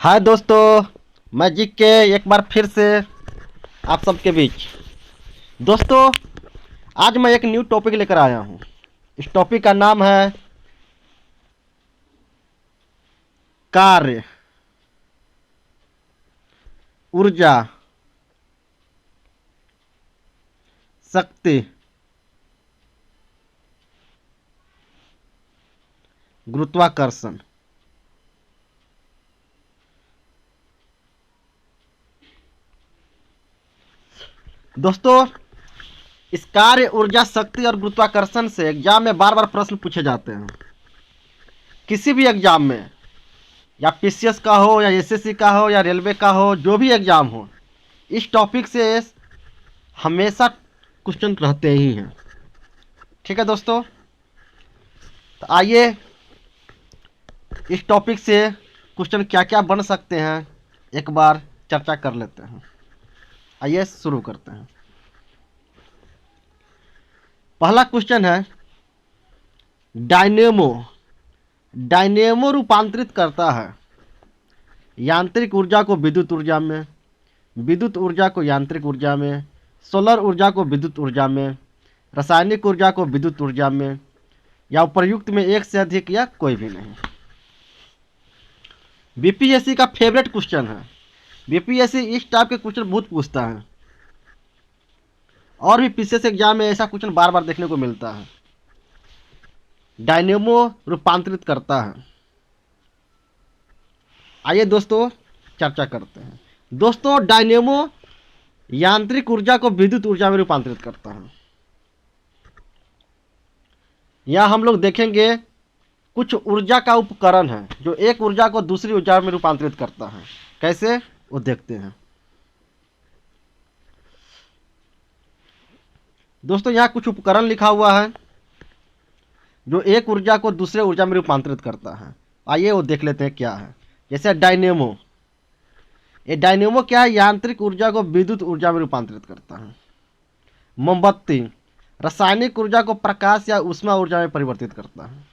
हाय दोस्तों, मैं जी के एक बार फिर से आप सबके बीच। दोस्तों, आज मैं एक न्यू टॉपिक लेकर आया हूँ। इस टॉपिक का नाम है कार्य, ऊर्जा, शक्ति, गुरुत्वाकर्षण। दोस्तों, इस कार्य, ऊर्जा, शक्ति और गुरुत्वाकर्षण से एग्जाम में बार बार प्रश्न पूछे जाते हैं। किसी भी एग्जाम में, या पीसीएस का हो, या एसएससी का हो, या रेलवे का हो, जो भी एग्जाम हो, इस टॉपिक से हमेशा क्वेश्चन रहते ही हैं। ठीक है दोस्तों, तो आइए इस टॉपिक से क्वेश्चन क्या क्या बन सकते हैं एक बार चर्चा कर लेते हैं। आइए शुरू करते हैं। पहला क्वेश्चन है, डायनेमो। डायनेमो रूपांतरित करता है यांत्रिक ऊर्जा को विद्युत ऊर्जा में, विद्युत ऊर्जा को यांत्रिक ऊर्जा में, सोलर ऊर्जा को विद्युत ऊर्जा में, रासायनिक ऊर्जा को विद्युत ऊर्जा में, या उपर्युक्त में एक से अधिक, या कोई भी नहीं। बीपीएससी का फेवरेट क्वेश्चन है। बीपीएससी इस टाइप के क्वेश्चन बहुत पूछता है, और भी पीसीएस एग्जाम में ऐसा क्वेश्चन बार बार देखने को मिलता है। डायनेमो रूपांतरित करता है। आइए दोस्तों चर्चा करते हैं। दोस्तों, डायनेमो यांत्रिक ऊर्जा को विद्युत ऊर्जा में रूपांतरित करता है। यहाँ हम लोग देखेंगे कुछ ऊर्जा का उपकरण है जो एक ऊर्जा को दूसरी ऊर्जा में रूपांतरित करता है। कैसे, वो देखते हैं। दोस्तों, यहाँ कुछ उपकरण लिखा हुआ है जो एक ऊर्जा को दूसरे ऊर्जा में रूपांतरित करता है। आइए वो देख लेते हैं क्या है। जैसे डायनेमो, ये डायनेमो क्या है? यांत्रिक ऊर्जा को विद्युत ऊर्जा में रूपांतरित करता है। मोमबत्ती रासायनिक ऊर्जा को प्रकाश या ऊष्मा ऊर्जा में परिवर्तित करता है।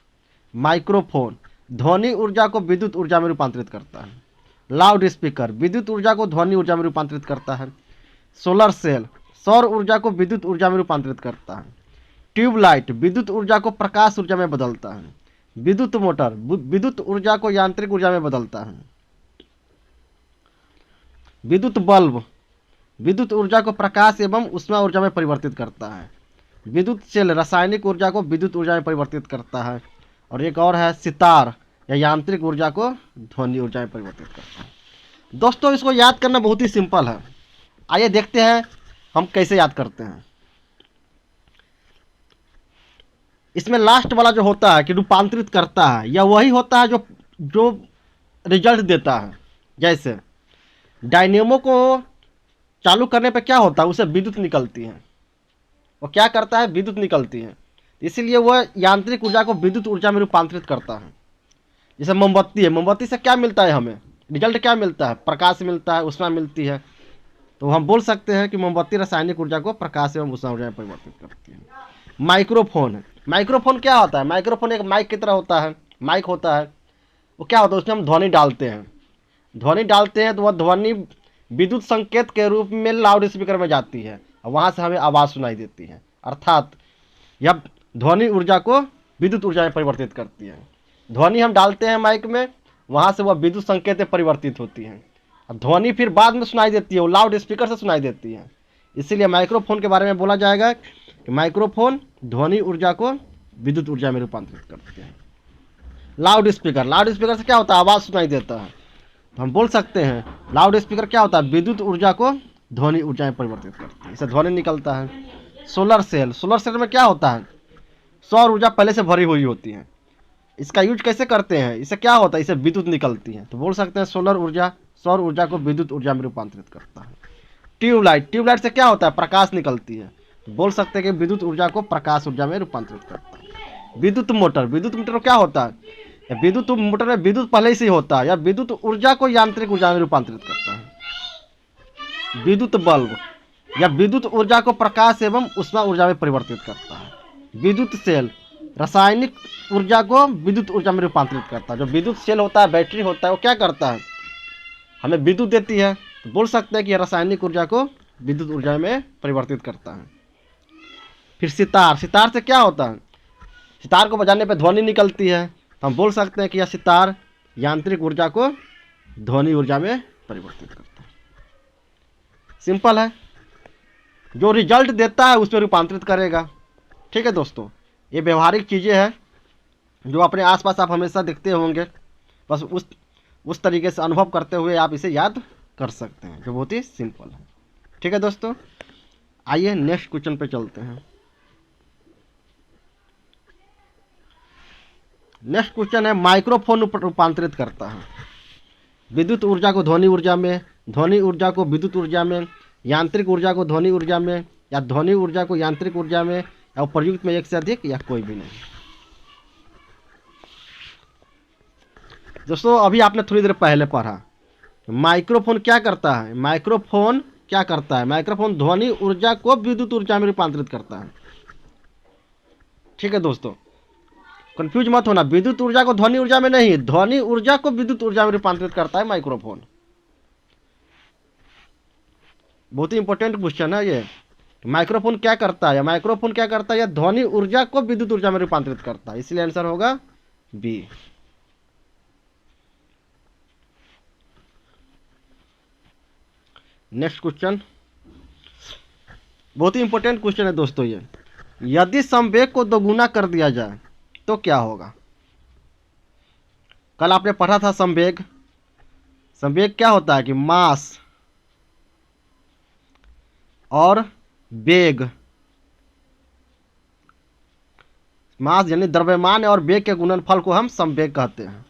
माइक्रोफोन ध्वनि ऊर्जा को विद्युत ऊर्जा में रूपांतरित करता है। लाउड स्पीकर विद्युत ऊर्जा को ध्वनि ऊर्जा में रूपांतरित करता है। सोलर सेल सौर ऊर्जा को विद्युत ऊर्जा में रूपांतरित करता है। ट्यूबलाइट विद्युत ऊर्जा को प्रकाश ऊर्जा में बदलता है। विद्युत मोटर विद्युत ऊर्जा को यांत्रिक ऊर्जा में बदलता है। विद्युत बल्ब विद्युत ऊर्जा को प्रकाश एवं ऊष्मा ऊर्जा में परिवर्तित करता है। विद्युत सेल रासायनिक ऊर्जा को विद्युत ऊर्जा में परिवर्तित करता है। और एक और है सितार, या यांत्रिक ऊर्जा को ध्वनि ऊर्जा में परिवर्तित करता है। दोस्तों, इसको याद करना बहुत ही सिंपल है। आइए देखते हैं हम कैसे याद करते हैं। इसमें लास्ट वाला जो होता है कि रूपांतरित करता है, या वही होता है जो जो रिजल्ट देता है। जैसे डायनेमो को चालू करने पे क्या होता है? उसे विद्युत निकलती है। वो क्या करता है? विद्युत निकलती है। इसीलिए वह यांत्रिक ऊर्जा को विद्युत ऊर्जा में रूपांतरित करता है। जैसे मोमबत्ती है, मोमबत्ती से क्या मिलता है? हमें रिजल्ट क्या मिलता है? प्रकाश मिलता है, ऊष्मा मिलती है। तो हम बोल सकते हैं कि मोमबत्ती रासायनिक ऊर्जा को प्रकाश एवं ऊष्मा ऊर्जा में परिवर्तित करती है। माइक्रोफोन है। माइक्रोफोन क्या होता है? माइक्रोफोन एक माइक की तरह होता है। माइक होता है, वो क्या होता है? उसमें हम ध्वनि डालते हैं। ध्वनि डालते हैं तो वह ध्वनि विद्युत संकेत के रूप में लाउड स्पीकर में जाती है, और वहाँ से हमें आवाज़ सुनाई देती है। अर्थात यह ध्वनि ऊर्जा को विद्युत ऊर्जा में परिवर्तित करती है। ध्वनि हम डालते हैं माइक में, वहाँ से वह विद्युत संकेत में परिवर्तित होती है। अब ध्वनि फिर बाद में सुनाई देती है, वो लाउड स्पीकर से सुनाई देती है। इसीलिए माइक्रोफोन के बारे में बोला जाएगा कि माइक्रोफोन ध्वनि ऊर्जा को विद्युत ऊर्जा में रूपांतरित करती है। लाउड स्पीकर से क्या होता है? आवाज़ सुनाई देता है। तो हम बोल सकते हैं लाउड स्पीकर क्या होता है? विद्युत ऊर्जा को ध्वनि ऊर्जा में परिवर्तित करती है, इससे ध्वनि निकलता है। सोलर सेल में क्या होता है? सौर ऊर्जा पहले से भरी हुई होती है। इसका यूज कैसे करते हैं? इससे क्या होता है? इससे विद्युत निकलती है। तो बोल सकते हैं सौर ऊर्जा को विद्युत ऊर्जा में रूपांतरित करता है। ट्यूबलाइट से क्या होता है? प्रकाश निकलती है। तो बोल सकते हैं कि विद्युत ऊर्जा को प्रकाश ऊर्जा में रूपांतरित करता है। विद्युत मोटर क्या होता है? विद्युत मोटर में विद्युत पहले से ही होता है, या विद्युत ऊर्जा को यांत्रिक ऊर्जा में रूपांतरित करता है। विद्युत बल्ब या विद्युत ऊर्जा को प्रकाश एवं ऊष्मा ऊर्जा में परिवर्तित करता है। विद्युत सेल रासायनिक ऊर्जा को विद्युत ऊर्जा में रूपांतरित करता है। जो विद्युत सेल होता है, बैटरी होता है, वो क्या करता है? हमें विद्युत देती है, तो बोल सकते हैं कि यह रासायनिक ऊर्जा को विद्युत ऊर्जा में परिवर्तित करता है। फिर सितार, सितार से क्या होता है? सितार को बजाने पर ध्वनि निकलती है, तो हम बोल सकते हैं कि यह सितार यांत्रिक ऊर्जा को ध्वनि ऊर्जा में परिवर्तित करता है। सिंपल है, जो रिजल्ट देता है उसमें रूपांतरित करेगा। ठीक है दोस्तों, ये व्यवहारिक चीज़ें हैं जो अपने आसपास आप हमेशा देखते होंगे, बस उस तरीके से अनुभव करते हुए आप इसे याद कर सकते हैं, जो बहुत ही सिंपल है। ठीक है दोस्तों, आइए नेक्स्ट क्वेश्चन पे चलते हैं। नेक्स्ट क्वेश्चन है, माइक्रोफोन रूपांतरित करता है विद्युत ऊर्जा को ध्वनि ऊर्जा में, ध्वनि ऊर्जा को विद्युत ऊर्जा में, यांत्रिक ऊर्जा को ध्वनि ऊर्जा में, या ध्वनि ऊर्जा को यांत्रिक ऊर्जा में, या प्रयुक्त में एक से अधिक, या कोई भी नहीं। दोस्तों अभी आपने थोड़ी देर पहले पढ़ा माइक्रोफोन क्या करता है, माइक्रोफोन क्या करता है, माइक्रोफोन ध्वनि ऊर्जा को विद्युत ऊर्जा में रूपांतरित करता है। ठीक है दोस्तों, कंफ्यूज मत होना, विद्युत ऊर्जा को ध्वनि ऊर्जा में नहीं, ध्वनि ऊर्जा को विद्युत ऊर्जा में रूपांतरित करता है माइक्रोफोन। बहुत ही इंपॉर्टेंट क्वेश्चन है ये। माइक्रोफोन क्या करता है, माइक्रोफोन क्या करता है, या ध्वनि ऊर्जा को विद्युत ऊर्जा में रूपांतरित करता है, इसलिए आंसर होगा बी। नेक्स्ट क्वेश्चन बहुत ही इंपॉर्टेंट क्वेश्चन है दोस्तों ये। यदि संवेग को दोगुना कर दिया जाए तो क्या होगा? कल आपने पढ़ा था संवेग। संवेग क्या होता है कि मास और वेग, मास यानी द्रव्यमान और वेग के गुणनफल को हम संवेग कहते हैं।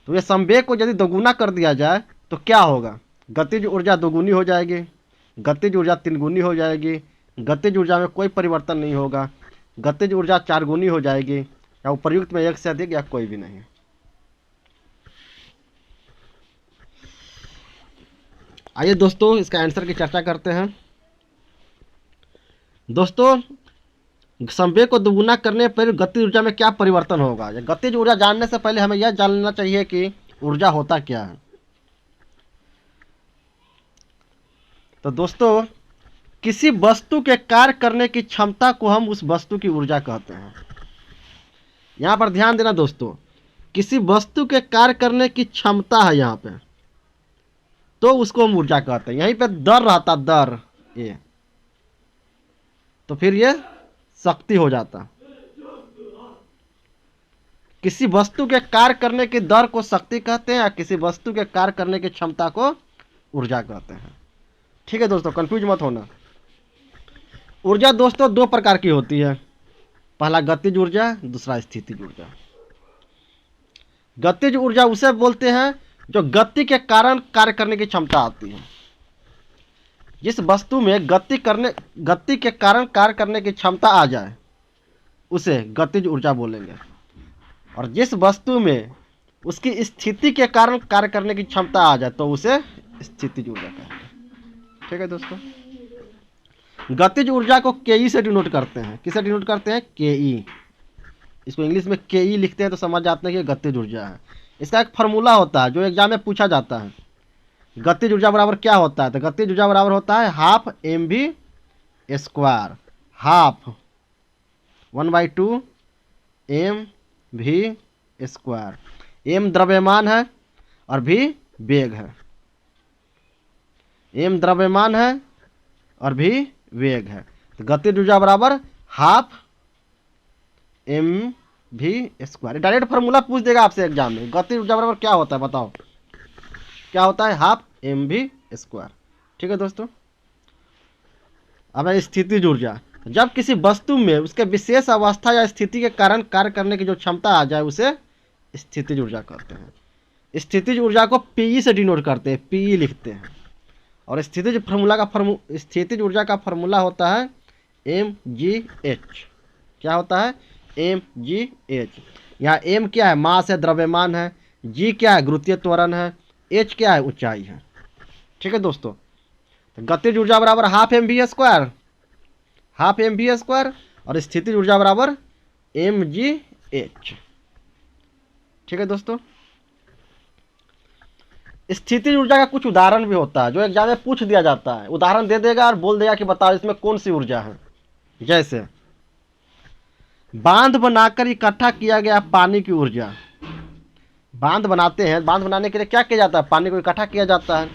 तो ये संवेग को यदि दोगुना कर दिया जाए तो क्या होगा? गतिज ऊर्जा दोगुनी हो जाएगी, गतिज ऊर्जा तीनगुनी हो जाएगी, गतिज ऊर्जा में कोई परिवर्तन नहीं होगा, गतिज ऊर्जा चारगुनी हो जाएगी, या उपर्युक्त में एक से अधिक, या कोई भी नहीं। आइए दोस्तों इसका आंसर की चर्चा करते हैं। दोस्तों संवेग को दोगुना करने पर गतिज ऊर्जा में क्या परिवर्तन होगा? गतिज ऊर्जा जानने से पहले हमें यह जानना चाहिए कि ऊर्जा होता क्या है। तो दोस्तों किसी वस्तु के कार्य करने की क्षमता को हम उस वस्तु की ऊर्जा कहते हैं। यहां पर ध्यान देना दोस्तों, किसी वस्तु के कार्य करने की क्षमता है यहाँ पे, तो उसको हम ऊर्जा कहते हैं। यहीं पे दर रहता, दर ये, तो फिर ये शक्ति हो जाता। किसी वस्तु के कार्य करने की दर को शक्ति कहते हैं, या किसी वस्तु के कार्य करने की क्षमता को ऊर्जा कहते हैं। ठीक है दोस्तों, कंफ्यूज मत होना। ऊर्जा दोस्तों दो प्रकार की होती है, पहला गतिज ऊर्जा, दूसरा स्थितिज ऊर्जा। गतिज ऊर्जा उसे बोलते हैं जो गति के कारण कार्य करने की क्षमता आती है। जिस वस्तु में गति के कारण कार्य करने की क्षमता आ जाए उसे गतिज ऊर्जा बोलेंगे, और जिस वस्तु में उसकी स्थिति के कारण कार्य करने की क्षमता आ जाए तो उसे स्थितिज ऊर्जा कहेंगे। ठीक है दोस्तों, गतिज ऊर्जा को के से डिनोट करते हैं। किससे डिनोट करते हैं? के। इसको इंग्लिश में के लिखते हैं तो समझ जाते हैं कि गतिज ऊर्जा है। इसका एक फार्मूला होता है जो एग्जाम में पूछा जाता है। गतिज ऊर्जा बराबर क्या होता है? तो गतिज ऊर्जा बराबर होता है half mv², half 1/2 mv²। m द्रव्यमान है और v वेग है, m द्रव्यमान है और v वेग है। तो गतिज ऊर्जा बराबर हाफ mv²। डायरेक्ट फार्मूला पूछ देगा आपसे एग्जाम में, गतिज ऊर्जा बराबर क्या होता है बताओ? क्या होता है? Half mv²। ठीक है दोस्तों, अब है स्थितिज ऊर्जा। जब किसी वस्तु में उसके विशेष अवस्था या स्थिति के कारण कार्य करने की जो क्षमता आ जाए उसे स्थितिज ऊर्जा कहते हैं। स्थितिज ऊर्जा को पी से डिनोट करते हैं, पी लिखते हैं। और स्थितिज ऊर्जा का फार्मूला होता है mgh। क्या होता है? mgh। यहाँ m क्या है? मास है, द्रव्यमान है। g क्या है? गुरुत्वीय त्वरण है। h क्या है? ऊंचाई है। ठीक है दोस्तों, तो गतिज ऊर्जा बराबर हाफ mv², हाफ mv², और स्थितिज ऊर्जा बराबर mgh। ठीक है दोस्तों, स्थितिज ऊर्जा का कुछ उदाहरण भी होता है जो एग्जाम में पूछ दिया जाता है, उदाहरण दे देगा और बोल देगा कि बताओ इसमें कौन सी ऊर्जा है। जैसे बांध बनाकर इकट्ठा किया गया पानी की ऊर्जा। बांध बनाते हैं, बांध बनाने के लिए क्या किया जाता है, पानी को इकट्ठा किया जाता है।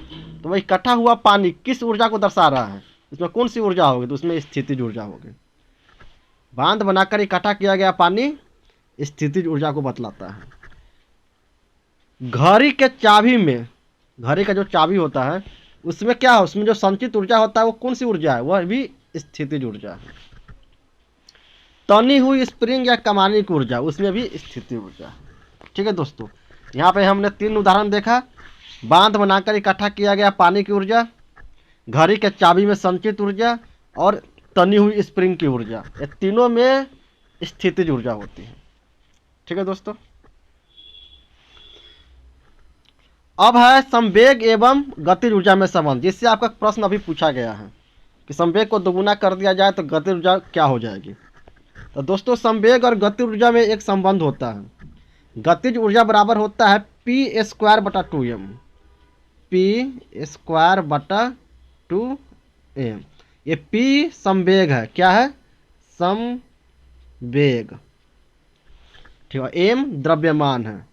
तो वह इकट्ठा हुआ पानी किस ऊर्जा को दर्शा रहा है, इसमें कौन सी ऊर्जा होगी, तो उसमें स्थितिज ऊर्जा होगी। बांध बनाकर इकट्ठा किया गया पानी स्थितिज ऊर्जा को बतलाता है। घड़ी के चाबी में, घड़ी का जो चाबी होता है उसमें क्या है, उसमें जो संचित ऊर्जा होता है वो कौन सी ऊर्जा है, वह भी स्थितिज ऊर्जा है। तनी हुई स्प्रिंग या कमानी की ऊर्जा, उसमें भी स्थितिज ऊर्जा है। ठीक है दोस्तों, यहाँ पे हमने 3 उदाहरण देखा। बांध बनाकर इकट्ठा किया गया पानी की ऊर्जा, घड़ी के चाबी में संचित ऊर्जा और तनी हुई स्प्रिंग की ऊर्जा, ये तीनों में स्थितिज ऊर्जा होती है। ठीक है दोस्तों, अब है संवेग एवं गतिज ऊर्जा में संबंध, जिससे आपका प्रश्न अभी पूछा गया है कि संवेग को दोगुना कर दिया जाए तो गतिज ऊर्जा क्या हो जाएगी। तो दोस्तों संवेग और गतिज ऊर्जा में एक संबंध होता है। गतिज ऊर्जा बराबर होता है p² / 2m, p²/2m। ये p संवेग है, क्या है, संवेग, ठीक है। m द्रव्यमान है,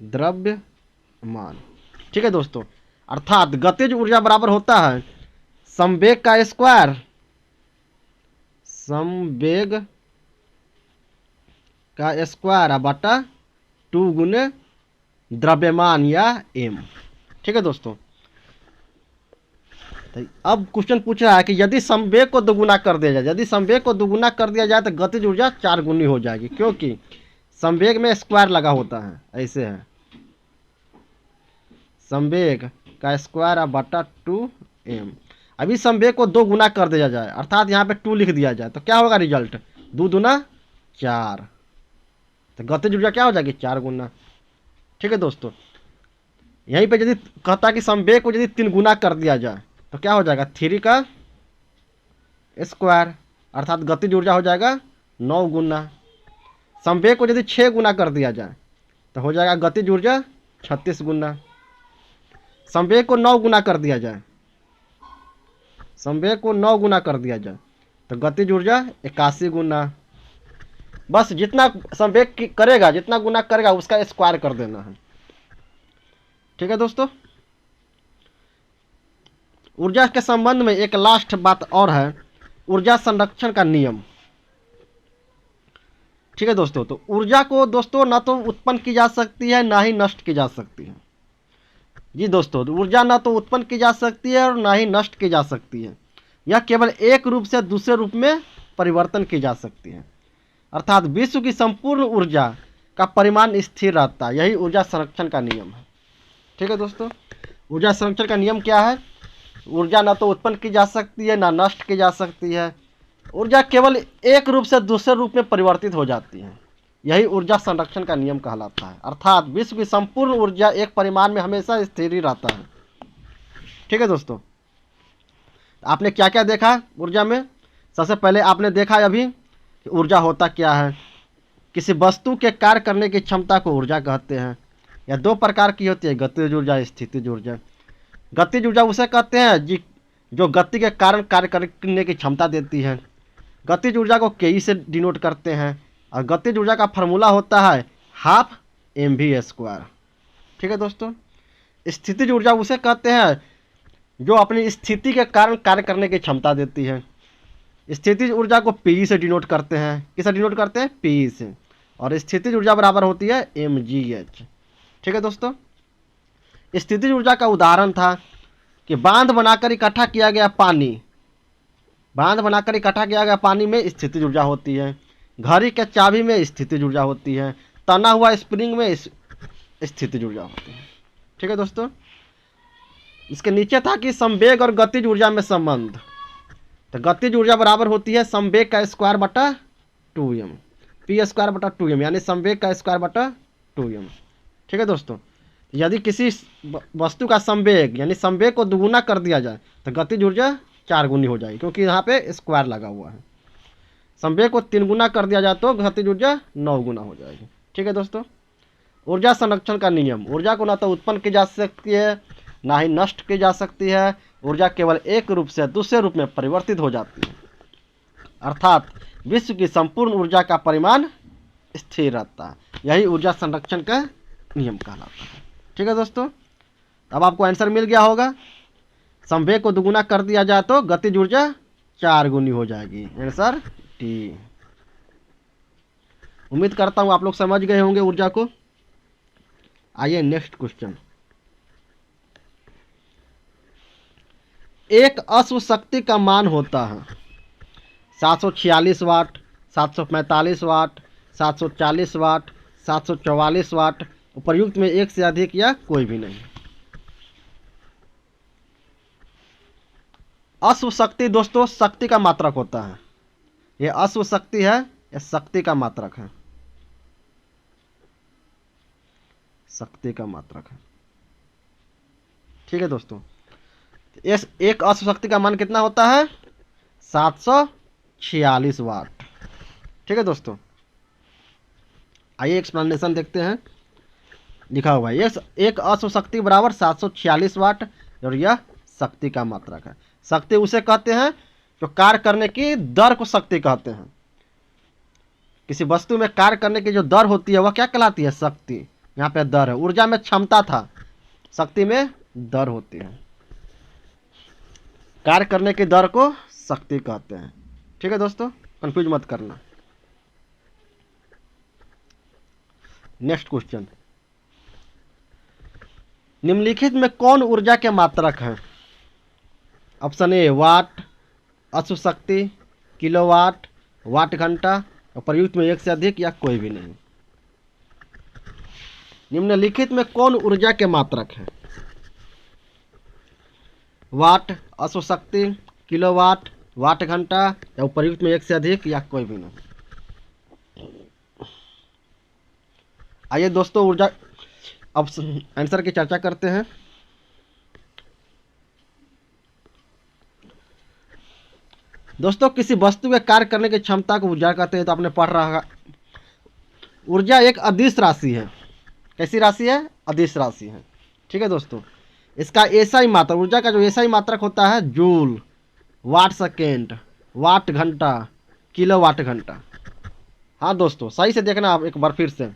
द्रव्यमान। ठीक है दोस्तों, अर्थात गतिज ऊर्जा बराबर होता है संवेग का स्क्वायर, संवेग का स्क्वायर बटा 2 गुने द्रव्यमान या m। ठीक है दोस्तों, तो अब क्वेश्चन पूछ रहा है कि यदि संवेग को दोगुना कर दिया जाए, यदि संवेग को दोगुना कर दिया जाए तो गतिज ऊर्जा 4 गुनी हो जाएगी, क्योंकि संवेग में स्क्वायर लगा होता है। ऐसे है, संवेग का स्क्वायर बटा 2m। अभी संवेग को 2 गुना कर दिया जाए, अर्थात यहाँ पे 2 लिख दिया जाए, तो क्या होगा रिजल्ट, 2 दूना 4, तो गतिज ऊर्जा क्या हो जाएगी, 4 गुना। ठीक है दोस्तों, यहीं पे यदि कहता है कि संवेग को यदि 3 गुना कर दिया जाए तो क्या हो जाएगा, 3 का स्क्वायर, अर्थात गतिज ऊर्जा हो जाएगा 9 गुना। संवेग को यदि 6 गुना कर दिया जाए तो हो जाएगा गतिज ऊर्जा 36 गुना। संवेग को 9 गुना कर दिया जाए, संवेग को 9 गुना कर दिया जाए तो गतिज ऊर्जा 81 गुना। बस जितना संवेग करेगा, जितना गुना करेगा उसका स्क्वायर कर देना है। ठीक है दोस्तों, ऊर्जा के संबंध में एक लास्ट बात और है, ऊर्जा संरक्षण का नियम। ठीक है दोस्तों, तो ऊर्जा को दोस्तों ना तो उत्पन्न की जा सकती है ना ही नष्ट की जा सकती है। जी दोस्तों, ऊर्जा ना तो उत्पन्न की जा सकती है और ना ही नष्ट की जा सकती है, यह केवल एक रूप से दूसरे रूप में परिवर्तन की जा सकती है। अर्थात विश्व की संपूर्ण ऊर्जा का परिमाण स्थिर रहता है, यही ऊर्जा संरक्षण का नियम है। ठीक है दोस्तों, ऊर्जा संरक्षण का नियम क्या है, ऊर्जा ना तो उत्पन्न की जा सकती है ना नष्ट की जा सकती है, ऊर्जा केवल एक रूप से दूसरे रूप में परिवर्तित हो जाती है, यही ऊर्जा संरक्षण का नियम कहलाता है। अर्थात विश्व की संपूर्ण ऊर्जा एक परिमाण में हमेशा स्थिर ही रहता है। ठीक है दोस्तों, आपने क्या क्या देखा ऊर्जा में, सबसे पहले आपने देखा अभी कि ऊर्जा होता क्या है। किसी वस्तु के कार्य करने की क्षमता को ऊर्जा कहते हैं। यह 2 प्रकार की होती है, गतिज ऊर्जा, स्थितिज ऊर्जा। गतिज ऊर्जा उसे कहते हैं जो गति के कारण कार्य करने की क्षमता देती है। गतिज ऊर्जा को के से डिनोट करते हैं और गतिज ऊर्जा का फार्मूला होता है 12 mv²। ठीक है दोस्तों, स्थितिज ऊर्जा उसे कहते हैं जो अपनी स्थिति के कारण कार्य करने की क्षमता देती है। स्थितिज ऊर्जा को पी से डिनोट करते हैं, किससे डिनोट करते हैं, पी से, और स्थितिज ऊर्जा बराबर होती है mgh। ठीक है दोस्तों, स्थितिज ऊर्जा का उदाहरण था कि बांध बनाकर इकट्ठा किया गया पानी, बांध बनाकर इकट्ठा किया गया पानी में स्थितिज ऊर्जा होती है, घड़ी के चाबी में स्थितिज ऊर्जा होती है, तना हुआ स्प्रिंग में स्थितिज ऊर्जा होती है। ठीक है दोस्तों, इसके नीचे था कि संवेग और गतिज ऊर्जा में संबंध, तो गतिज ऊर्जा बराबर होती है संवेग का स्क्वायर बटा 2m, p²/2m, यानी संवेग का स्क्वायर बटा 2m। ठीक है दोस्तों, यदि किसी वस्तु का संवेग यानी संवेग को दुगुना कर दिया जाए तो गतिज ऊर्जा 4 गुनी हो जाएगी, क्योंकि यहाँ पे स्क्वायर लगा हुआ है। संवेग को 3 गुना कर दिया जाए तो गतिज ऊर्जा 9 गुना हो जाएगी। ठीक है दोस्तों, ऊर्जा संरक्षण का नियम, ऊर्जा को ना तो उत्पन्न की जा सकती है ना ही नष्ट की जा सकती है। ऊर्जा केवल एक रूप से दूसरे रूप में परिवर्तित हो जाती है, अर्थात विश्व की संपूर्ण ऊर्जा का परिमाण स्थिर रहता है। यही ऊर्जा संरक्षण का नियम कहलाता है। ठीक है दोस्तों, अब आपको आंसर मिल गया होगा। संवेग को दुगुना कर दिया जाए तो गतिज ऊर्जा 4 गुनी हो जाएगी। Answer T. उम्मीद करता हूं आप लोग समझ गए होंगे ऊर्जा को। आइए नेक्स्ट क्वेश्चन। एक अश्व शक्ति का मान होता है 746 वाट, 745 वाट, 740 वाट, 744 वाट, उपर्युक्त में एक से अधिक या कोई भी नहीं। अश्व शक्ति दोस्तों शक्ति का मात्रक होता है। यह अश्व शक्ति है, यह शक्ति का मात्रक है, शक्ति का मात्रक है। ठीक है दोस्तों, इस एक अश्व शक्ति का मान कितना होता है 746 वाट। ठीक है दोस्तों, आइए एक्सप्लेनेशन देखते हैं। लिखा हुआ है एक अश्व शक्ति बराबर 746 वाट और यह शक्ति का मात्रक है। शक्ति उसे कहते हैं जो कार्य करने की दर को शक्ति कहते हैं। किसी वस्तु में कार्य करने की जो दर होती है वह क्या कहलाती है, शक्ति। यहाँ पे दर है, ऊर्जा में क्षमता था, शक्ति में दर होती है। कार्य करने की दर को शक्ति कहते हैं। ठीक है दोस्तों, कंफ्यूज मत करना। नेक्स्ट क्वेश्चन, निम्नलिखित में कौन ऊर्जा के मात्रक है। ऑप्शन ए वाट, अश्व शक्ति, किलोवाट, वाट घंटा, और प्रयुक्त में एक से अधिक या कोई भी नहीं। निम्नलिखित में कौन ऊर्जा के मात्रक है। वाट, अश्व शक्ति, किलोवाट, वाट घंटा, या प्रयुक्त में एक से अधिक या कोई भी नहीं। आइए दोस्तों ऊर्जा अब आंसर की चर्चा करते हैं। दोस्तों किसी वस्तु के कार्य करने की क्षमता को ऊर्जा कहते हैं, तो आपने पढ़ रहा होगा। ऊर्जा एक अदिश राशि है। कैसी राशि है, अदिश राशि है। ठीक है दोस्तों, इसका एसआई मात्रक, ऊर्जा का जो एसआई मात्रक होता है जूल, वाट सेकेंड, वाट घंटा, किलो वाट घंटा। हाँ दोस्तों सही से देखना आप एक बार फिर से।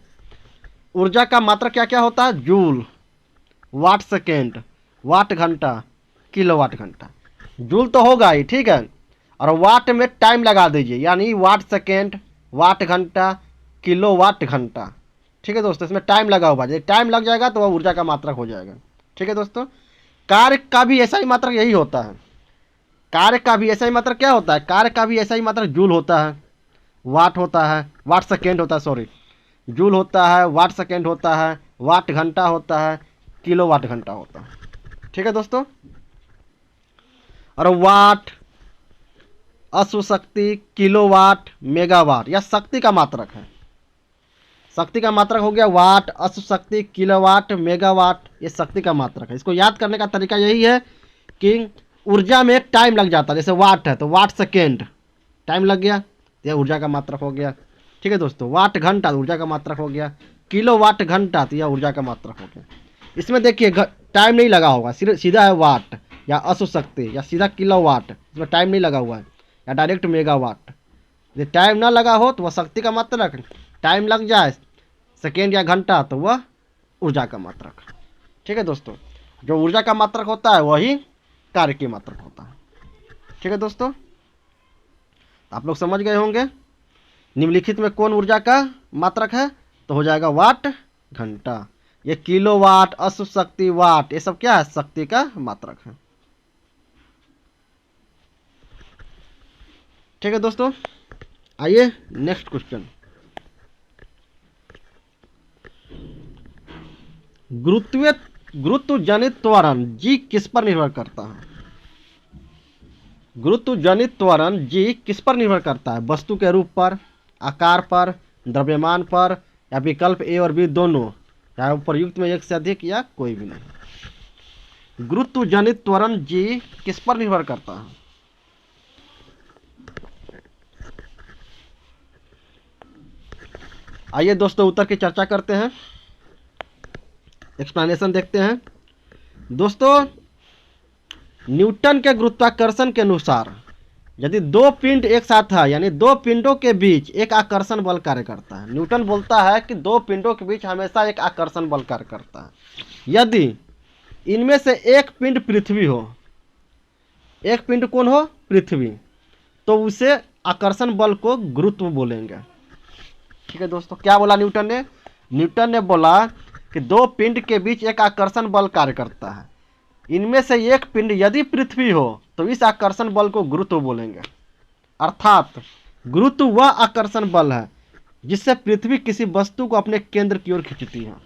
ऊर्जा का मात्रक क्या क्या होता है, जूल, वाट सेकेंड, वाट घंटा, किलो वाट घंटा। जूल तो होगा ही, ठीक है, और वाट में टाइम लगा दीजिए, यानी वाट सेकेंड, वाट घंटा, किलो वाट घंटा। ठीक है दोस्तों, इसमें टाइम लगा हुआ है, टाइम लग जाएगा तो वह ऊर्जा का मात्रक हो जाएगा। ठीक है दोस्तों, कार्य का भी ऐसा ही मात्रक यही होता है। कार्य का भी ऐसा ही मात्रक क्या होता है, कार्य का भी ऐसा ही मात्रक जूल होता है, वाट होता है, वाट सेकेंड होता है, सॉरी, जूल होता है, वाट सेकेंड होता है, वाट घंटा होता है, किलो वाट घंटा होता है। ठीक है दोस्तों, और वाट, अश्व शक्ति, किलोवाट, मेगावाट, यह शक्ति का मात्रक है। शक्ति का मात्रक हो गया वाट, अश्व शक्ति, किलोवाट, मेगावाट, ये शक्ति का मात्रक है। इसको याद करने का तरीका यही है कि ऊर्जा में एक टाइम लग जाता है। जैसे वाट है तो वाट सेकेंड, टाइम लग गया, यह ऊर्जा का मात्रक हो गया। ठीक है दोस्तों, वाट घंटा ऊर्जा का मात्रक हो गया, किलो वाट घंटा तो यह ऊर्जा का मात्रक हो गया। इसमें देखिए टाइम नहीं लगा होगा, सीधा है वाट या अश्व शक्ति या सीधा किलो वाट, इसमें टाइम नहीं लगा हुआ है, या डायरेक्ट मेगावाट। यदि टाइम ना लगा हो तो वह शक्ति का मात्रक, टाइम लग जाए सेकेंड या घंटा तो वह ऊर्जा का मात्रक। ठीक है दोस्तों, जो ऊर्जा का मात्रक होता है वही कार्य की मात्रक होता है। ठीक है दोस्तों, आप लोग समझ गए होंगे निम्नलिखित में कौन ऊर्जा का मात्रक है, तो हो जाएगा वाट घंटा। ये किलो वाट, अश्व शक्ति, वाट, ये सब क्या है, शक्ति का मात्रक है। ठीक है दोस्तों, आइए नेक्स्ट क्वेश्चन। गुरुत्व जनित त्वरण जी किस पर निर्भर करता है। गुरुत्व जनित त्वरण जी किस पर निर्भर करता है, वस्तु के रूप पर, आकार पर, द्रव्यमान पर, या विकल्प ए और बी दोनों, या प्रयुक्त में एक से अधिक या कोई भी नहीं। गुरुत्व जनित त्वरण जी किस पर निर्भर करता है। आइए दोस्तों उत्तर की चर्चा करते हैं। एक्सप्लेनेशन देखते हैं दोस्तों। न्यूटन के गुरुत्वाकर्षण के अनुसार यदि दो पिंड एक साथ है, यानी दो पिंडों के बीच एक आकर्षण बल कार्य करता है। न्यूटन बोलता है कि दो पिंडों के बीच हमेशा एक आकर्षण बल कार्य करता है। यदि इनमें से एक पिंड पृथ्वी हो, एक पिंड कौन हो? पृथ्वी, तो उसे आकर्षण बल को गुरुत्व बोलेंगे। ठीक है दोस्तों, क्या बोला न्यूटन ने? न्यूटन ने बोला कि दो पिंड के बीच एक आकर्षण बल कार्य करता है, इनमें से एक पिंड यदि पृथ्वी हो तो इस आकर्षण बल को गुरुत्व बोलेंगे। अर्थात गुरुत्व वह आकर्षण बल है जिससे पृथ्वी किसी वस्तु को अपने केंद्र की ओर खींचती है।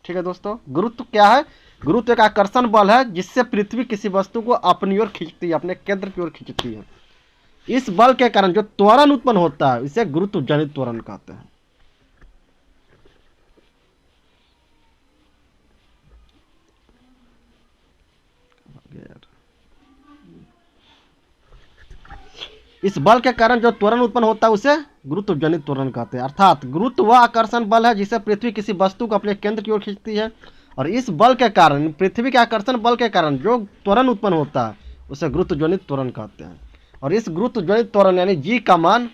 ठीक है दोस्तों, गुरुत्व क्या है? गुरुत्व एक आकर्षण बल है जिससे पृथ्वी किसी वस्तु को अपनी ओर खींचती है, अपने केंद्र की ओर खींचती है। इस बल के कारण जो त्वरण उत्पन्न होता है इसे गुरुत्व जनित त्वरण कहते हैं। इस बल के कारण जो त्वरण उत्पन्न होता है उसे गुरुत्व जनित त्वरण कहते हैं। अर्थात गुरुत्व वह आकर्षण बल है जिससे पृथ्वी किसी वस्तु को अपने केंद्र की ओर खींचती है, और इस बल के कारण, पृथ्वी के आकर्षण बल के कारण जो त्वरण उत्पन्न होता है उसे गुरुत्व जनित त्वरण कहते हैं। और इस गुरुत्व जनित त्वरण यानी जी का मान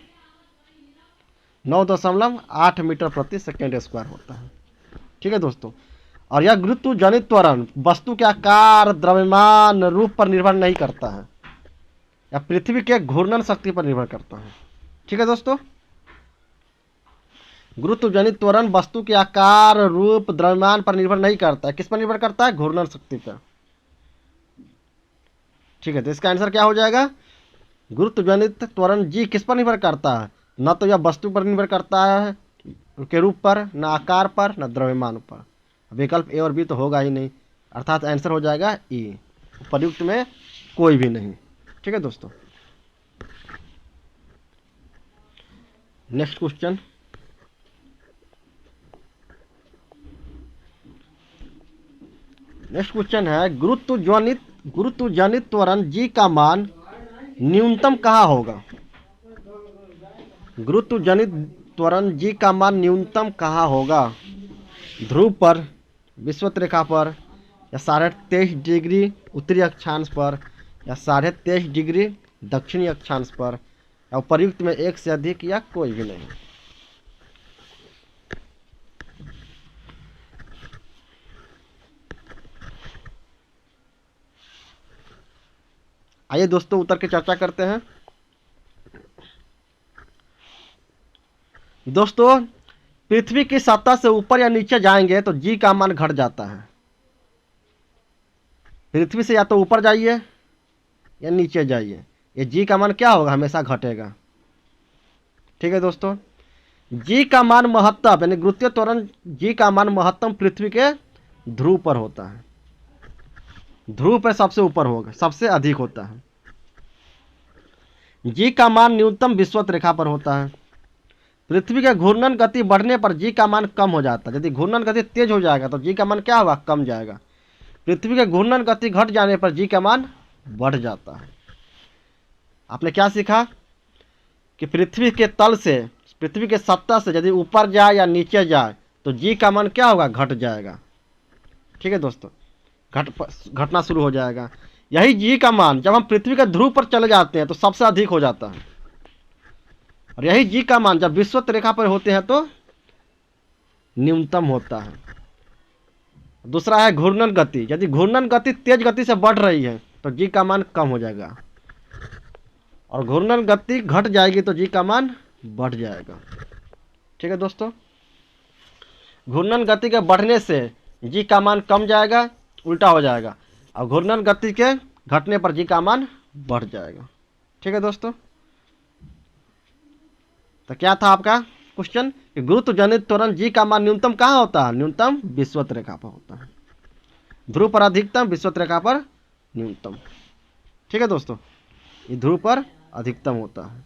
9.8 मीटर प्रति सेकेंड स्क्वायर होता है। ठीक है दोस्तों, और यह गुरुत्व जनित त्वरण वस्तु के आकार, द्रव्यमान, रूप पर निर्भर नहीं करता है, या पृथ्वी के घूर्णन शक्ति पर निर्भर करता है। ठीक है दोस्तों, गुरुत्व जनित त्वरण वस्तु के आकार, रूप, द्रव्यमान पर निर्भर नहीं करता है। किस पर निर्भर करता है? घूर्णन शक्ति पर। ठीक है, तो इसका आंसर क्या हो जाएगा? गुरुत्व जनित त्वरण जी किस पर निर्भर करता है? न तो यह वस्तु पर निर्भर करता है के रूप पर, न आकार पर, न द्रव्यमान पर। विकल्प ए और बी तो होगा ही नहीं, अर्थात आंसर हो जाएगा ई, उपयुक्त में कोई भी नहीं। ठीक है दोस्तों, नेक्स्ट क्वेश्चन। नेक्स्ट क्वेश्चन है गुरुत्व जनित त्वरण जी का मान न्यूनतम कहाँ होगा? गुरुत्व जनित त्वरण जी का मान न्यूनतम कहाँ होगा? ध्रुव पर, विषुवत रेखा पर, या 23.5 डिग्री उत्तरी अक्षांश पर, या 23.5 डिग्री दक्षिणी अक्षांश पर, या उपयुक्त में एक से अधिक या कोई भी नहीं। आइए दोस्तों उत्तर की चर्चा करते हैं। दोस्तों, पृथ्वी की सतह से ऊपर या नीचे जाएंगे तो जी का मान घट जाता है। पृथ्वी से या तो ऊपर जाइए या नीचे जाइए, ये जी का मान क्या होगा? हमेशा घटेगा। ठीक है दोस्तों, जी का मान महत्तम यानी गुरुत्वीय त्वरण जी का मान महत्तम पृथ्वी के ध्रुव पर होता है। ध्रुव पर सबसे ऊपर होगा, सबसे अधिक होता है। जी का मान न्यूनतम विषुवत रेखा पर होता है। पृथ्वी के घूर्णन गति बढ़ने पर जी का मान कम हो जाता है। यदि घूर्णन गति तेज हो जाएगा तो जी का मान क्या होगा? कम जाएगा। पृथ्वी के घूर्णन गति घट जाने पर जी का मान बढ़ जाता है। आपने क्या सीखा कि पृथ्वी के तल से, पृथ्वी के सतह से यदि ऊपर जाए या नीचे जाए तो जी का मान क्या होगा? घट जाएगा। ठीक है दोस्तों, घटना शुरू हो जाएगा। यही जी का मान जब हम पृथ्वी के ध्रुव पर चले जाते हैं तो सबसे अधिक हो जाता है, और यही जी का मान जब विषुवत रेखा पर होते हैं तो न्यूनतम होता है। दूसरा है घूर्णन गति। यदि घूर्णन गति तेज गति से बढ़ रही है तो जी का मान कम हो जाएगा, और घूर्णन गति घट जाएगी तो जी का मान बढ़ जाएगा। ठीक है दोस्तों, घूर्णन गति के बढ़ने से जी का मान कम जाएगा, उल्टा हो जाएगा, और घूर्णन गति के घटने पर जी का मान बढ़ जाएगा। ठीक है दोस्तों, तो क्या था आपका क्वेश्चन कि गुरुत्व जनित त्वरण जी का मान न्यूनतम कहाँ होता है? न्यूनतम विषुवत रेखा पर होता है। ध्रुव पर अधिकतम, विषुवत रेखा पर न्यूनतम। ठीक है दोस्तों, ये ध्रुव पर अधिकतम होता है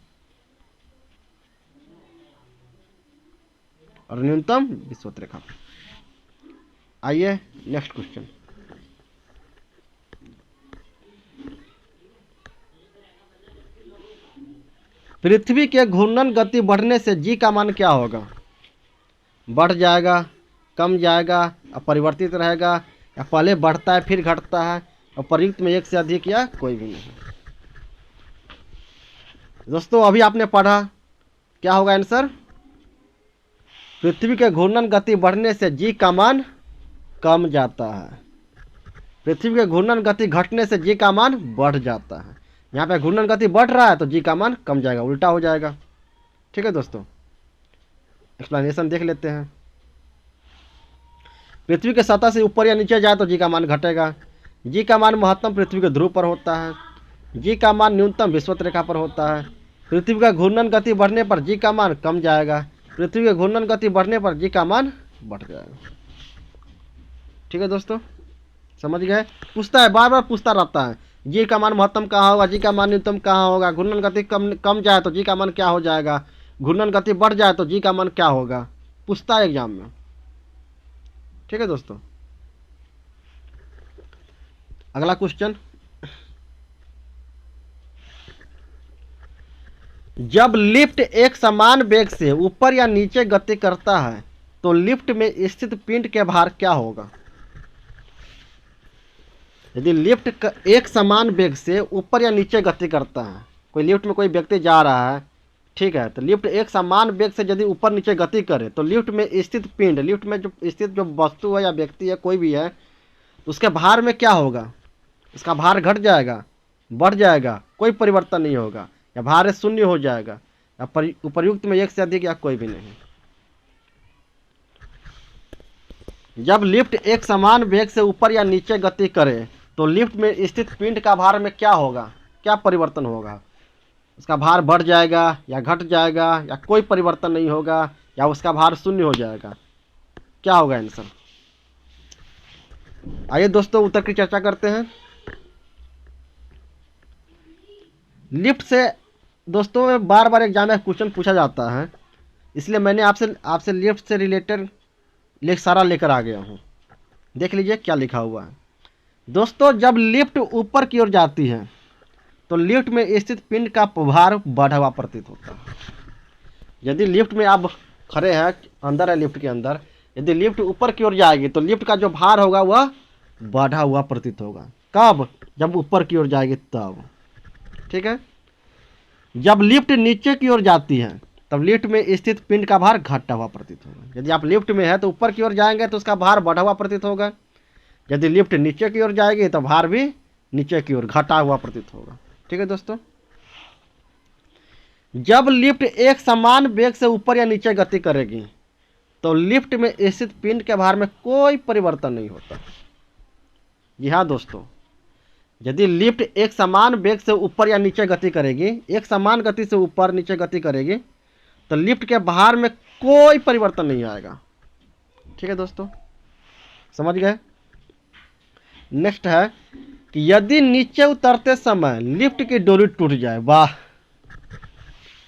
और न्यूनतम विषुवत रेखा पर। आइए नेक्स्ट क्वेश्चन। पृथ्वी के घूर्णन गति बढ़ने से जी का मान क्या होगा? बढ़ जाएगा, कम जाएगा, अपरिवर्तित रहेगा, या पहले बढ़ता है फिर घटता है, और प्रयुक्त में एक से अधिक या कोई भी नहीं। दोस्तों अभी आपने पढ़ा, क्या होगा आंसर? पृथ्वी के घूर्णन गति बढ़ने से जी का मान कम जाता है, पृथ्वी के घूर्णन गति घटने से जी का मान बढ़ जाता है। यहाँ पे घूर्णन गति बढ़ रहा है तो जी का मान कम जाएगा, उल्टा हो जाएगा। ठीक है दोस्तों, एक्सप्लेनेशन देख लेते हैं। पृथ्वी के सतह से ऊपर या नीचे जाए तो जी का मान घटेगा। जी का मान महत्तम पृथ्वी के ध्रुव पर होता है, जी का मान न्यूनतम विषुवत रेखा पर होता है। पृथ्वी का घूर्णन गति बढ़ने पर जी का मान कम जाएगा, पृथ्वी के घूर्णन गति बढ़ने पर जी का मान बढ़ जाएगा। ठीक है दोस्तों, समझ गए? पूछता है, बार बार पूछता रहता है, जी का मान महत्तम कहाँ होगा, जी का मान न्यूनतम कहाँ होगा, घूर्णन गति कम जाए तो जी का मान क्या हो जाएगा, घूर्णन गति बढ़ जाए तो जी का मान क्या होगा, पूछता है एग्जाम में। ठीक है दोस्तों, अगला क्वेश्चन, जब लिफ्ट एक समान वेग से ऊपर या नीचे गति करता है तो लिफ्ट में स्थित पिंड के भार क्या होगा? यदि लिफ्ट एक समान वेग से ऊपर या नीचे गति करता है, कोई लिफ्ट में कोई व्यक्ति जा रहा है, ठीक है, तो लिफ्ट एक समान वेग से यदि ऊपर नीचे गति करे तो लिफ्ट में स्थित पिंड, लिफ्ट में जो स्थित जो वस्तु है या व्यक्ति है कोई भी है, उसके भार में क्या होगा? उसका भार घट जाएगा, बढ़ जाएगा, कोई परिवर्तन नहीं होगा, या भार शून्य हो जाएगा, या उपर्युक्त में एक से अधिक या कोई भी नहीं। जब लिफ्ट एक समान वेग से ऊपर या नीचे गति करे तो लिफ्ट में स्थित पिंड का भार में क्या होगा, क्या परिवर्तन होगा? उसका भार बढ़ जाएगा या घट जाएगा, या कोई परिवर्तन नहीं होगा, या उसका भार शून्य हो जाएगा, क्या होगा आंसर? आइए दोस्तों उत्तर की चर्चा करते हैं। लिफ्ट से दोस्तों बार बार एग्जाम में क्वेश्चन पूछा जाता है, इसलिए मैंने आपसे लिफ्ट से रिलेटेड सारा लेकर आ गया हूँ। देख लीजिए क्या लिखा हुआ है। दोस्तों जब लिफ्ट ऊपर की ओर जाती है तो लिफ्ट में स्थित पिंड का भार बढ़ा हुआ प्रतीत होता है। यदि लिफ्ट में आप खड़े हैं, अंदर है लिफ्ट के अंदर, यदि लिफ्ट ऊपर की ओर जाएगी तो लिफ्ट का जो भार होगा वह बढ़ा हुआ प्रतीत होगा। कब? जब ऊपर की ओर जाएगी तब। ठीक है, जब लिफ्ट नीचे की ओर जाती है तब लिफ्ट में स्थित पिंड का भार घटा हुआ प्रतीत होगा। यदि आप लिफ्ट में है तो ऊपर की ओर जाएंगे तो उसका भार बढ़ा हुआ प्रतीत होगा, यदि लिफ्ट नीचे की ओर जाएगी तो भार भी नीचे की ओर घटा हुआ प्रतीत होगा। ठीक है दोस्तों, जब लिफ्ट एक समान वेग से ऊपर या नीचे गति करेगी तो लिफ्ट में स्थित पिंड के भार में कोई परिवर्तन नहीं होता। जी हाँ दोस्तों, यदि लिफ्ट एक समान वेग से ऊपर या नीचे गति करेगी, एक समान गति से ऊपर नीचे गति करेगी तो लिफ्ट के भार में कोई परिवर्तन नहीं आएगा। ठीक है दोस्तों, समझ गए? नेक्स्ट है कि यदि नीचे उतरते समय लिफ्ट की डोरी टूट जाए, वाह,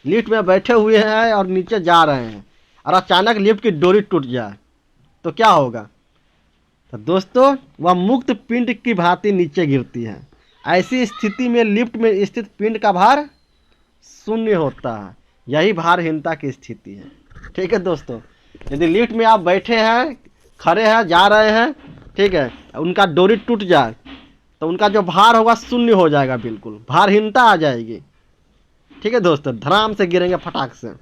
लिफ्ट में बैठे हुए हैं और नीचे जा रहे हैं और अचानक लिफ्ट की डोरी टूट जाए तो क्या होगा? तो दोस्तों वह मुक्त पिंड की भांति नीचे गिरती है। ऐसी स्थिति में लिफ्ट में स्थित पिंड का भार शून्य होता है। यही भारहीनता की स्थिति है। ठीक है दोस्तों, यदि लिफ्ट में आप बैठे हैं, खड़े हैं, जा रहे हैं, ठीक है, उनका डोरी टूट जाए तो उनका जो भार होगा शून्य हो जाएगा, बिल्कुल भारहीनता आ जाएगी। ठीक है दोस्तों, धड़ाम से गिरेंगे फटाक से।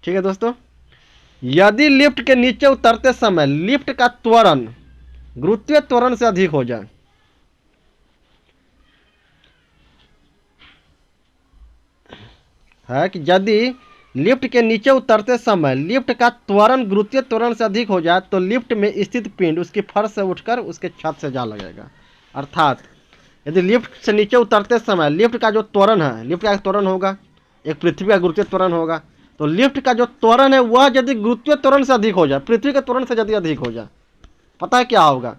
ठीक है दोस्तों, यदि लिफ्ट के नीचे उतरते समय लिफ्ट का त्वरण गुरुत्वीय त्वरण से अधिक हो जाए, है कि यदि लिफ्ट के नीचे उतरते समय लिफ्ट का त्वरण गुरुत्वीय त्वरण से अधिक हो जाए तो लिफ्ट में स्थित पिंड उसकी फर्श से उठकर उसके छत से जा लगेगा। अर्थात यदि लिफ्ट से नीचे उतरते समय लिफ्ट का जो त्वरण है, लिफ्ट का त्वरण होगा, एक पृथ्वी का गुरुत्वीय त्वरण होगा, तो लिफ्ट का जो त्वरण है वह यदि गुरुत्वीय त्वरण से अधिक हो जाए, पृथ्वी के त्वरण से यदि अधिक हो जाए, पता है क्या होगा?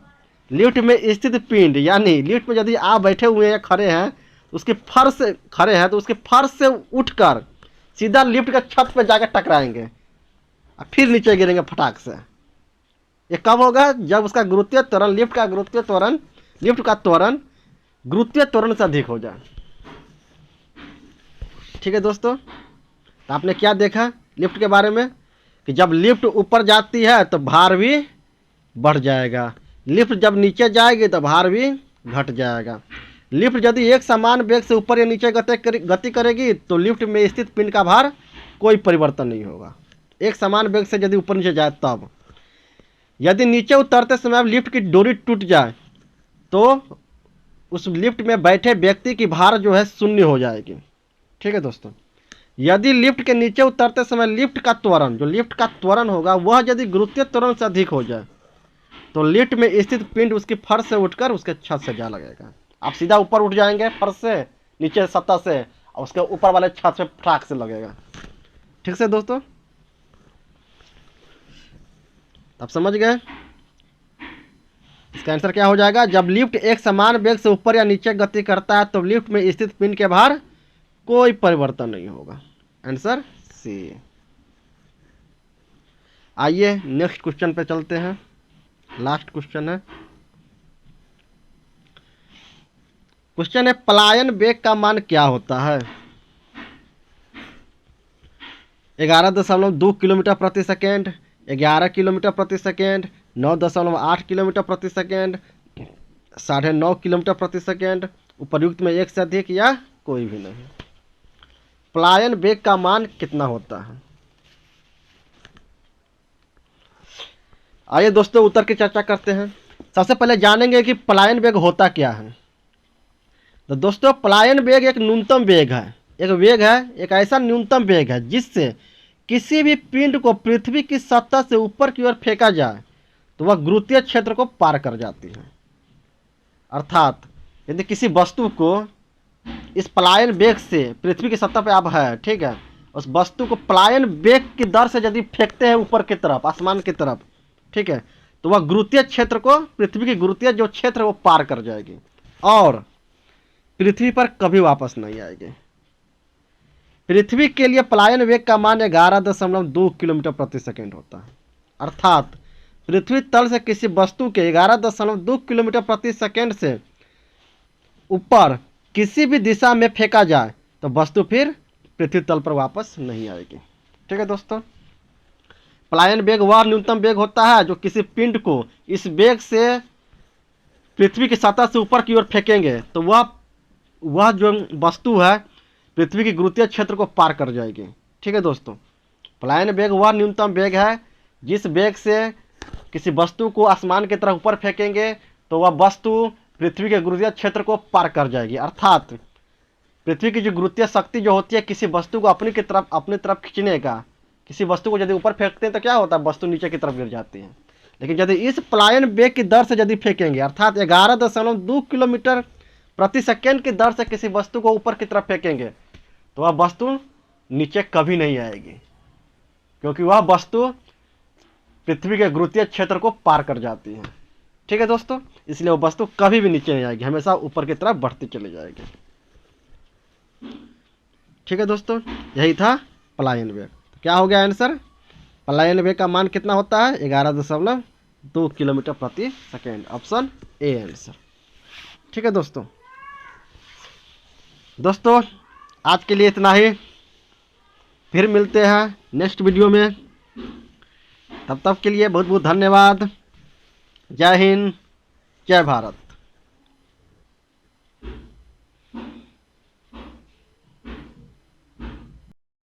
लिफ्ट में स्थित पिंड, यानी लिफ्ट में यदि आप बैठे हुए हैं, खड़े हैं, उसके फर्श से खड़े हैं तो उसके फर्श से उठकर सीधा लिफ्ट का छत पे जाकर टकराएंगे और फिर नीचे गिरेंगे फटाक से। ये कब होगा? जब उसका गुरुत्वीय त्वरण, लिफ्ट का गुरुत्वीय त्वरण, लिफ्ट का त्वरण गुरुत्वीय त्वरण से अधिक हो जाए। ठीक है दोस्तों, तो आपने क्या देखा लिफ्ट के बारे में कि जब लिफ्ट ऊपर जाती है तो भार भी बढ़ जाएगा। लिफ्ट जब नीचे जाएगी तो भार भी घट जाएगा। लिफ्ट यदि एक समान वेग से ऊपर या नीचे गति करेगी तो लिफ्ट में स्थित पिंड का भार कोई परिवर्तन नहीं होगा। एक समान वेग से यदि ऊपर नीचे जाए तब। यदि नीचे उतरते समय लिफ्ट की डोरी टूट जाए तो उस लिफ्ट में बैठे व्यक्ति की भार जो है शून्य हो जाएगी। ठीक है दोस्तों। यदि लिफ्ट के नीचे उतरते समय लिफ्ट का त्वरण, जो लिफ्ट का त्वरण होगा वह यदि गुरुत्वीय त्वरण से अधिक हो जाए तो लिफ्ट में स्थित पिंड उसकी फर्श से उठकर उसके छत से जा लगेगा। आप सीधा ऊपर उठ जाएंगे फर्श से, नीचे सतह से, और उसके ऊपर वाले छत से ठाक से लगेगा। ठीक से दोस्तों, आप समझ गए। इसका आंसर क्या हो जाएगा? जब लिफ्ट एक समान वेग से ऊपर या नीचे गति करता है तो लिफ्ट में स्थित पिंड के भार कोई परिवर्तन नहीं होगा। Answer C. आइए नेक्स्ट क्वेश्चन पे चलते हैं। लास्ट क्वेश्चन है। क्वेश्चन है पलायन वेग का मान क्या होता है? 11.2 किलोमीटर प्रति सेकेंड, 11 किलोमीटर प्रति सेकेंड, 9.8 किलोमीटर प्रति सेकेंड, 9.5 किलोमीटर प्रति सेकेंड, उपर्युक्त में एक से अधिक या कोई भी नहीं। पलायन वेग का मान कितना होता है? आइए दोस्तों उत्तर की चर्चा करते हैं। सबसे पहले जानेंगे कि पलायन वेग होता क्या है। तो दोस्तों पलायन वेग एक न्यूनतम वेग है, एक ऐसा न्यूनतम वेग है जिससे किसी भी पिंड को पृथ्वी की सतह से ऊपर की ओर फेंका जाए तो वह गुरुत्वीय क्षेत्र को पार कर जाती है। अर्थात यदि किसी वस्तु को इस पलायन वेग से पृथ्वी की सतह पे अब है, ठीक है, उस वस्तु को पलायन वेग की दर से यदि फेंकते हैं ऊपर की तरफ, आसमान की तरफ, ठीक है, तो वह गुरुत्वीय क्षेत्र को, पृथ्वी की गुरुत्वीय जो क्षेत्र है वो पार कर जाएगी और पृथ्वी पर कभी वापस नहीं आएगी। पृथ्वी के लिए पलायन वेग का मान 11.2 किलोमीटर प्रति सेकेंड होता है। अर्थात पृथ्वी तल से किसी वस्तु के 11.2 किलोमीटर प्रति सेकेंड से ऊपर किसी भी दिशा में फेंका जाए तो वस्तु फिर पृथ्वी तल पर वापस नहीं आएगी। ठीक है दोस्तों। पलायन वेग वह न्यूनतम वेग होता है जो किसी पिंड को इस वेग से पृथ्वी की सतह से ऊपर की ओर फेंकेंगे तो वह जो वस्तु है पृथ्वी की गुरुत्वीय क्षेत्र को पार कर जाएगी। ठीक है दोस्तों। पलायन वेग वह न्यूनतम वेग है जिस वेग से किसी वस्तु को आसमान की तरफ ऊपर फेंकेंगे तो वह वस्तु पृथ्वी के गुरुत्वीय क्षेत्र को पार कर जाएगी। अर्थात पृथ्वी की जो गुरुत्वीय शक्ति जो होती है किसी वस्तु को अपनी तरफ खींचने का, किसी वस्तु को यदि ऊपर फेंकते हैं तो क्या होता है, वस्तु नीचे की तरफ गिर जाती है। लेकिन यदि इस पलायन वेग की दर से यदि फेंकेंगे, अर्थात 11.2 किलोमीटर प्रति सेकेंड की दर से किसी वस्तु को ऊपर की तरफ फेंकेंगे तो वह वस्तु नीचे कभी नहीं आएगी, क्योंकि वह वस्तु पृथ्वी के गुरुत्वीय क्षेत्र को पार कर जाती है। ठीक है दोस्तों। इसलिए वह वस्तु कभी भी नीचे नहीं आएगी, हमेशा ऊपर की तरफ बढ़ती चली जाएगी। ठीक है दोस्तों, यही था पलायन वेग। क्या हो गया आंसर? पलायन वेग का मान कितना होता है? 11.2 किलोमीटर प्रति सेकेंड। Option A answer. ठीक है दोस्तों। आज के लिए इतना ही। फिर मिलते हैं नेक्स्ट वीडियो में। तब तक के लिए बहुत बहुत धन्यवाद। जय हिंद, जय भारत।